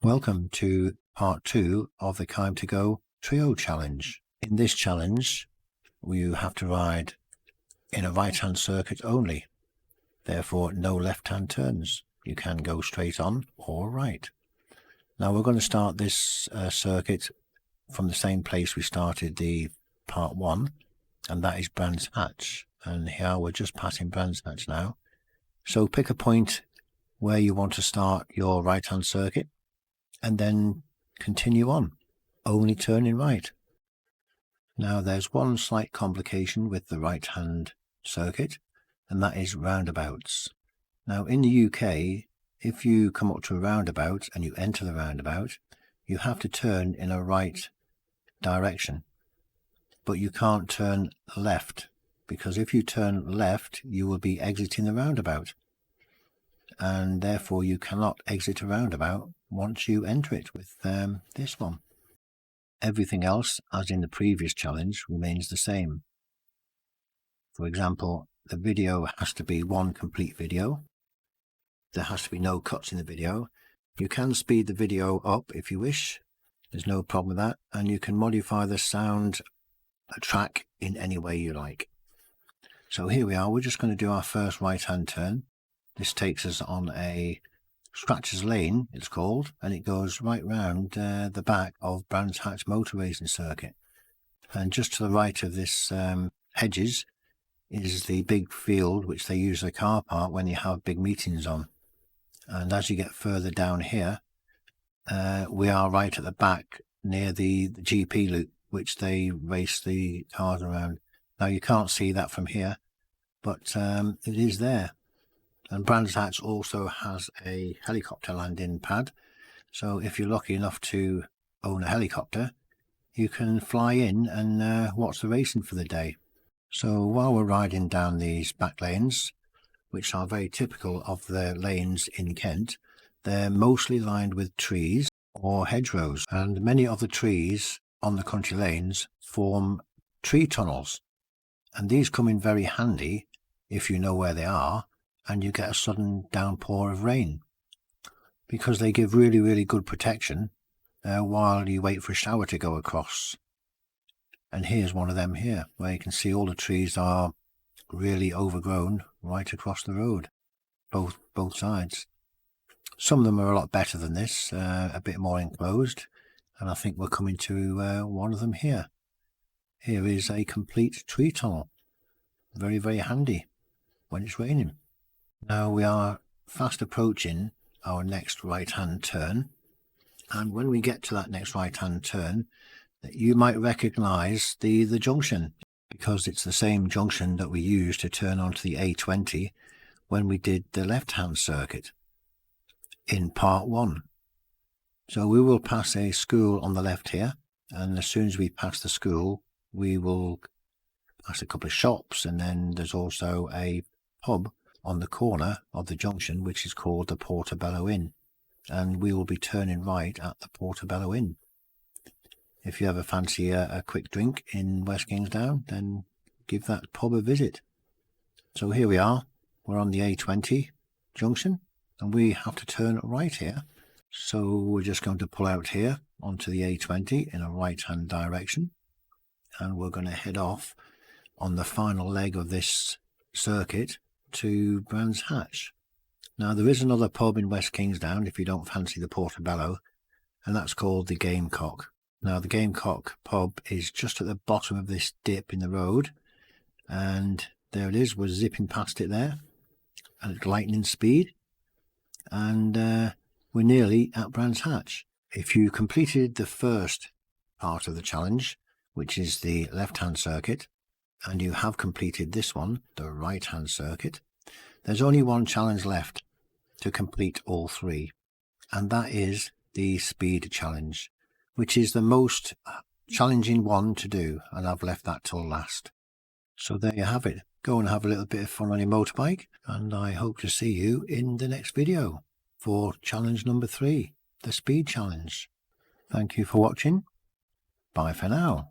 Welcome to part 2 of the Kime to Go Trio Challenge. In this challenge, you have to ride in a right-hand circuit only. Therefore, no left-hand turns. You can go straight on or right. Now we're going to start this circuit from the same place we started the part 1, and that is Brands Hatch. And here we're just passing Brands Hatch now. So pick a point where you want to start your right-hand circuit, and then continue on, only turning right. Now there's one slight complication with the right hand circuit, and that is roundabouts. Now in the UK, if you come up to a roundabout and you enter the roundabout, you have to turn in a right direction, but you can't turn left, because if you turn left you will be exiting the roundabout, and therefore you cannot exit a roundabout once you enter it with this one. Everything else, as in the previous challenge, remains the same. For example, the video has to be one complete video. There has to be no cuts in the video. You can speed the video up if you wish. There's no problem with that, and you can modify the sound track in any way you like. So here we are. We're just going to do our first right hand turn. This takes us on a Scratcher's Lane, it's called, and it goes right round the back of Brands Hatch motor racing circuit. And just to the right of this hedges is the big field which they use as a car park when you have big meetings on. And as you get further down here, we are right at the back near the GP loop, which they race the cars around. Now you can't see that from here, but it is there. And Brands Hatch also has a helicopter landing pad, so if you're lucky enough to own a helicopter, you can fly in and watch the racing for the day. So while we're riding down these back lanes, which are very typical of the lanes in Kent, they're mostly lined with trees or hedgerows, and many of the trees on the country lanes form tree tunnels, and these come in very handy if you know where they are and you get a sudden downpour of rain, because they give really good protection while you wait for a shower to go across. And here's one of them here, where you can see all the trees are really overgrown right across the road, both sides. Some of them are a lot better than this, a bit more enclosed, and I think we're coming to one of them here. Here is a complete tree tunnel, very handy when it's raining. Now we are fast approaching our next right hand turn, and when we get to that next right hand turn, you might recognize the junction, because it's the same junction that we used to turn onto the A20 when we did the left hand circuit in part 1. So we will pass a school on the left here, and as soon as we pass the school we will pass a couple of shops, and then there's also a pub on the corner of the junction which is called the Portobello Inn, and we will be turning right at the Portobello Inn. If you ever fancy a quick drink in West Kingsdown, then give that pub a visit. So here we are, we're on the A20 junction and we have to turn right here. So we're just going to pull out here onto the A20 in a right hand direction, and we're going to head off on the final leg of this circuit to Brands Hatch. Now there is another pub in West Kingsdown if you don't fancy the Portobello, and that's called the Gamecock. Now the Gamecock pub is just at the bottom of this dip in the road, and there it is. We're zipping past it there at lightning speed, and we're nearly at Brands Hatch. If you completed the first part of the challenge, which is the left hand circuit, and you have completed this one, the right hand circuit, there's only one challenge left to complete all 3, and that is the speed challenge, which is the most challenging one to do, and I've left that till last. So there you have it. Go and have a little bit of fun on your motorbike, and I hope to see you in the next video for challenge number 3, the speed challenge. Thank you for watching. Bye for now.